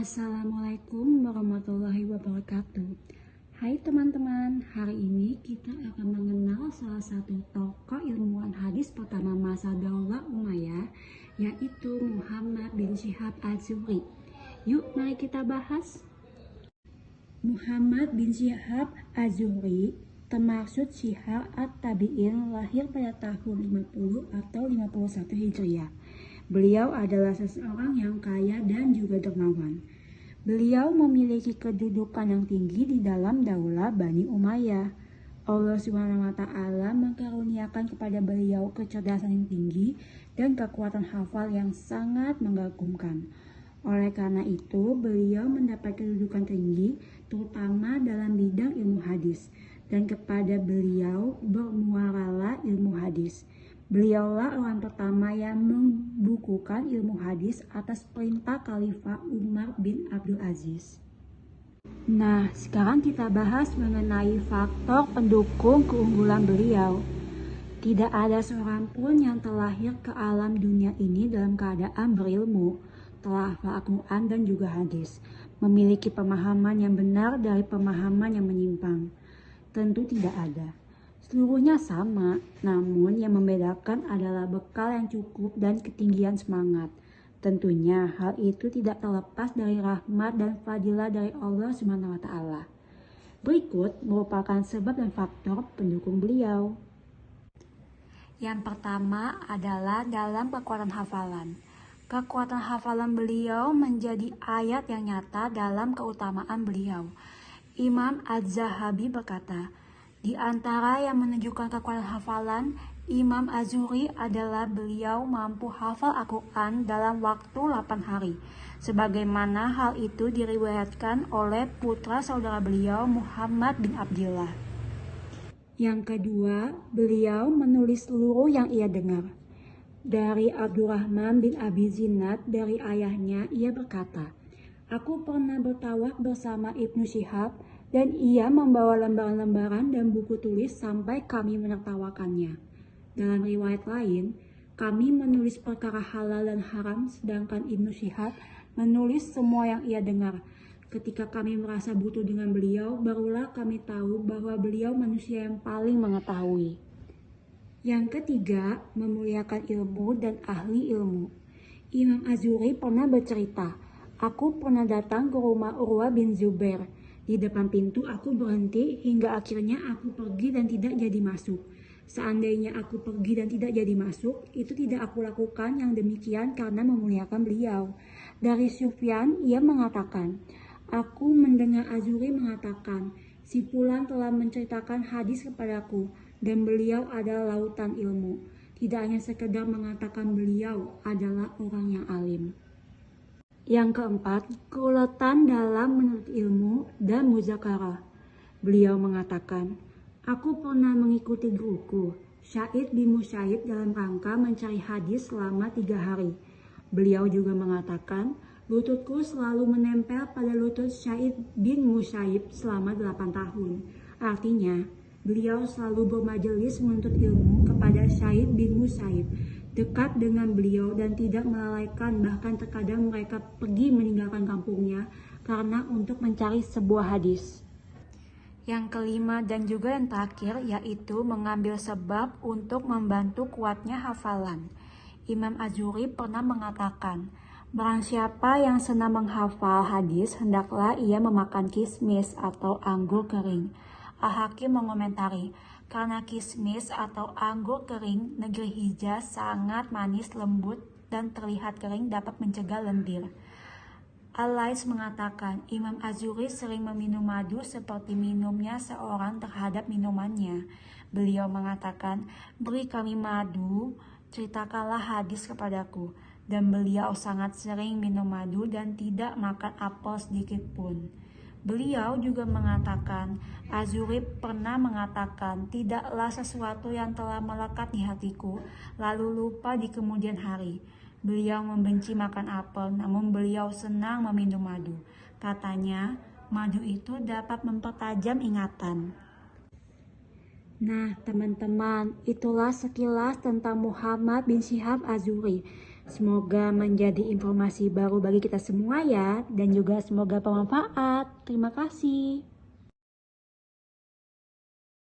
Assalamualaikum warahmatullahi wabarakatuh. Hai teman-teman, hari ini kita akan mengenal salah satu tokoh ilmuwan hadis pertama masa Daulah Umayyah, yaitu Muhammad bin Syihab Az-Zuhri. Yuk mari kita bahas. Muhammad bin Syihab Az-Zuhri termaksud Syihab At-Tabi'in, lahir pada tahun 50 atau 51 Hijriah. Beliau adalah seseorang yang kaya dan juga dermawan. Beliau memiliki kedudukan yang tinggi di dalam Daulah Bani Umayyah. Allah SWT mengkaruniakan kepada beliau kecerdasan yang tinggi dan kekuatan hafal yang sangat mengagumkan. Oleh karena itu, beliau mendapat kedudukan tinggi terutama dalam bidang ilmu hadis, dan kepada beliau bermuaralah ilmu hadis. Beliaulah orang pertama yang membukukan ilmu hadis atas perintah Khalifah Umar bin Abdul Aziz. Nah, sekarang kita bahas mengenai faktor pendukung keunggulan beliau. Tidak ada seorang pun yang terlahir ke alam dunia ini dalam keadaan berilmu, telah hafal Al-Quran dan juga hadis, memiliki pemahaman yang benar dari pemahaman yang menyimpang. Tentu tidak ada. Seluruhnya sama, namun yang membedakan adalah bekal yang cukup dan ketinggian semangat. Tentunya hal itu tidak terlepas dari rahmat dan fadilah dari Allah SWT. Berikut merupakan sebab dan faktor pendukung beliau. Yang pertama adalah dalam kekuatan hafalan. Kekuatan hafalan beliau menjadi ayat yang nyata dalam keutamaan beliau. Imam Az-Zahabi berkata, di antara yang menunjukkan kekuatan hafalan Imam Az-Zuhri adalah beliau mampu hafal Al-Quran dalam waktu 8 hari. Sebagaimana hal itu diriwayatkan oleh putra saudara beliau Muhammad bin Abdullah. Yang kedua, beliau menulis seluruh yang ia dengar. Dari Abdurrahman bin Abi Zinad dari ayahnya, ia berkata, aku pernah bertawaf bersama Ibnu Syihab dan ia membawa lembaran-lembaran dan buku tulis sampai kami menertawakannya. Dalam riwayat lain, kami menulis perkara halal dan haram, sedangkan Ibnu Syihab menulis semua yang ia dengar. Ketika kami merasa butuh dengan beliau, barulah kami tahu bahwa beliau manusia yang paling mengetahui. Yang ketiga, memuliakan ilmu dan ahli ilmu. Imam Az-Zuhri pernah bercerita, aku pernah datang ke rumah Urwah bin Zubair. Di depan pintu aku berhenti hingga akhirnya aku pergi dan tidak jadi masuk. Seandainya aku pergi dan tidak jadi masuk, itu tidak aku lakukan yang demikian karena memuliakan beliau. Dari Sufyan, ia mengatakan, aku mendengar Az-Zuhri mengatakan, si Fulan telah menceritakan hadis kepadaku dan beliau adalah lautan ilmu. Tidak hanya sekedar mengatakan beliau adalah orang yang alim. Yang keempat, keuletan dalam menuntut ilmu dan muzakarah. Beliau mengatakan, aku pernah mengikuti guruku, Sa'id bin Musayyib dalam rangka mencari hadis selama 3 hari. Beliau juga mengatakan, lututku selalu menempel pada lutut Sa'id bin Musayyib selama 8 tahun. Artinya, beliau selalu bermajelis menuntut ilmu kepada Sa'id bin Musayyib, dekat dengan beliau dan tidak melalaikan, bahkan terkadang mereka pergi meninggalkan kampungnya karena untuk mencari sebuah hadis. Yang kelima dan juga yang terakhir yaitu mengambil sebab untuk membantu kuatnya hafalan. Imam Az-Zuhri pernah mengatakan, barang siapa yang senang menghafal hadis, hendaklah ia memakan kismis atau anggur kering. Al-Hakim mengomentari, karena kismis atau anggur kering negeri Hijaz sangat manis, lembut, dan terlihat kering dapat mencegah lendir. Al-Lais mengatakan, Imam Az-Zuhri sering meminum madu seperti minumnya seorang terhadap minumannya. Beliau mengatakan, beri kami madu, ceritakanlah hadis kepadaku. Dan beliau sangat sering minum madu dan tidak makan apel sedikit pun. Beliau juga mengatakan, Az-Zuhri pernah mengatakan, tidaklah sesuatu yang telah melekat di hatiku, lalu lupa di kemudian hari. Beliau membenci makan apel, namun beliau senang meminum madu. Katanya, madu itu dapat mempertajam ingatan. Nah teman-teman, itulah sekilas tentang Muhammad bin Syihab Az-Zuhri. Semoga menjadi informasi baru bagi kita semua ya, dan juga semoga bermanfaat. Terima kasih.